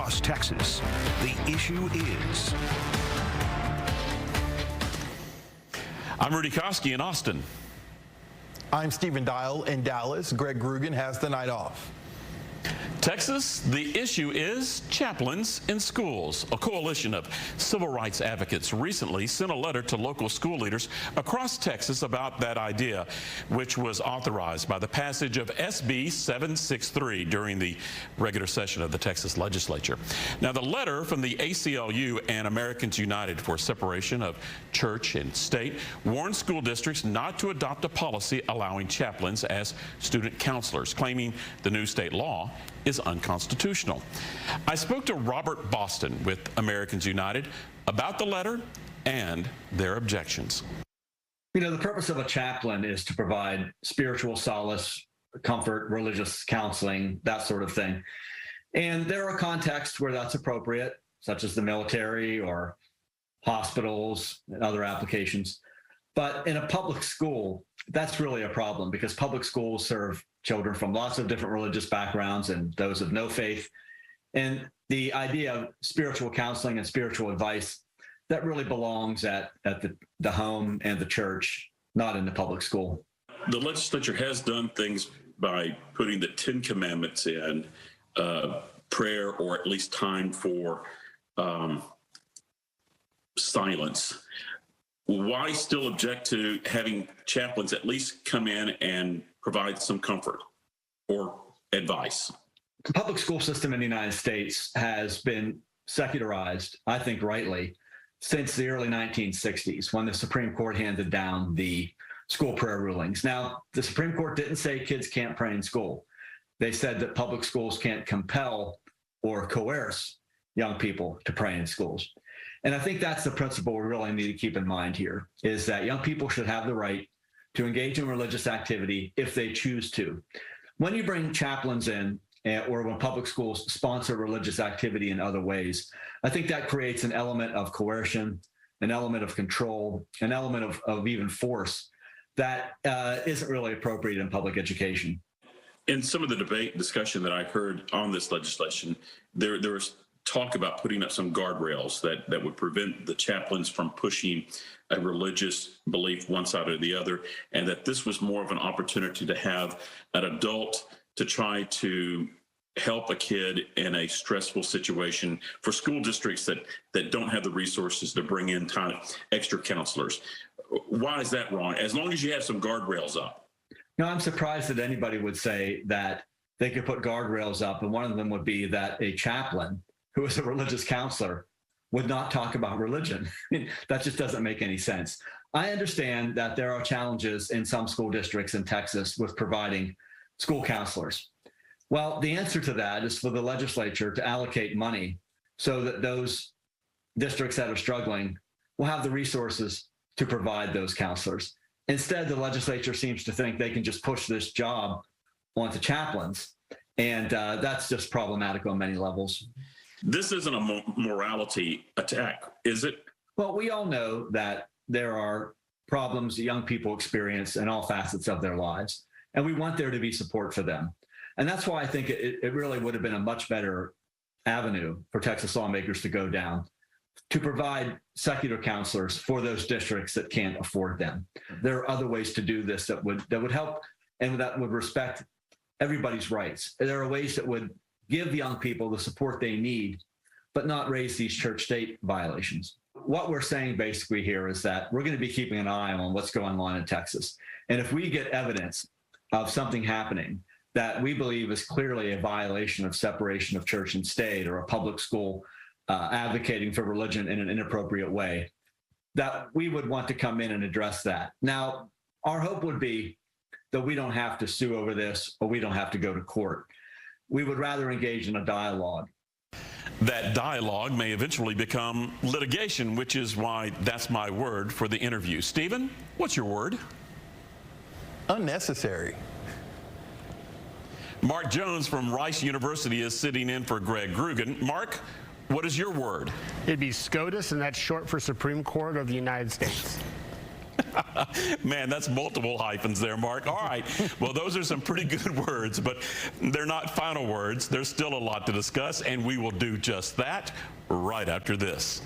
across Texas. The issue is... I'm Rudy Koski in Austin. I'm Stephen Dial in Dallas. Greg Grugan has the night off. Texas, the issue is chaplains in schools. A coalition of civil rights advocates recently sent a letter to local school leaders across Texas about that idea, which was authorized by the passage of SB 763 during the regular session of the Texas legislature. Now, the letter from the ACLU and Americans United for Separation of Church and State warned school districts not to adopt a policy allowing chaplains as student counselors, claiming the new state law is unconstitutional. I spoke to Robert Boston with Americans United about the letter and their objections. You know, the purpose of a chaplain is to provide spiritual solace, comfort, religious counseling, that sort of thing. And there are contexts where that's appropriate, such as the military or hospitals and other applications. But in a public school, that's really a problem because public schools serve children from lots of different religious backgrounds and those of no faith. And the idea of spiritual counseling and spiritual advice, that really belongs at the home and the church, not in the public school. The legislature has done things by putting the 10 Commandments in, prayer or at least time for silence. Why still object to having chaplains at least come in and provide some comfort or advice? The public school system in the United States has been secularized, I think rightly, since the early 1960s when the Supreme Court handed down the school prayer rulings. Now, the Supreme Court didn't say kids can't pray in school. They said that public schools can't compel or coerce young people to pray in schools. And I think that's the principle we really need to keep in mind here, is that young people should have the right to engage in religious activity if they choose to. When you bring chaplains in, or when public schools sponsor religious activity in other ways, I think that creates an element of coercion, an element of control, an element of even force that isn't really appropriate in public education. In some of the debate and discussion that I heard on this legislation, there was talk about putting up some guardrails that would prevent the chaplains from pushing a religious belief one side or the other, and that this was more of an opportunity to have an adult to try to help a kid in a stressful situation for school districts that don't have the resources to bring in extra counselors. Why is that wrong? As long as you have some guardrails up. No, I'm surprised that anybody would say that they could put guardrails up, and one of them would be that a chaplain who is a religious counselor would not talk about religion. That just doesn't make any sense. I understand that there are challenges in some school districts in Texas with providing school counselors. Well, the answer to that is for the legislature to allocate money so that those districts that are struggling will have the resources to provide those counselors. Instead, the legislature seems to think they can just push this job onto chaplains, and that's just problematic on many levels. This isn't a morality attack, is it? Well, we all know that there are problems that young people experience in all facets of their lives, and we want there to be support for them. And that's why I think it really would have been a much better avenue for Texas lawmakers to go down, to provide secular counselors for those districts that can't afford them. There are other ways to do this that would help and that would respect everybody's rights. There are ways that would give young people the support they need, but not raise these church-state violations. What we're saying basically here is that we're going to be keeping an eye on what's going on in Texas. And if we get evidence of something happening that we believe is clearly a violation of separation of church and state, or a public school advocating for religion in an inappropriate way, that we would want to come in and address that. Now, our hope would be that we don't have to sue over this, or we don't have to go to court. We would rather engage in a dialogue. That dialogue may eventually become litigation, which is why that's my word for the interview. Stephen, what's your word? Unnecessary. Mark Jones from Rice University is sitting in for Greg Grugan. Mark, what is your word? It'd be SCOTUS, and that's short for Supreme Court of the United States. Man, that's multiple hyphens there, Mark. All right. Well, those are some pretty good words, but they're not final words. There's still a lot to discuss, and we will do just that right after this.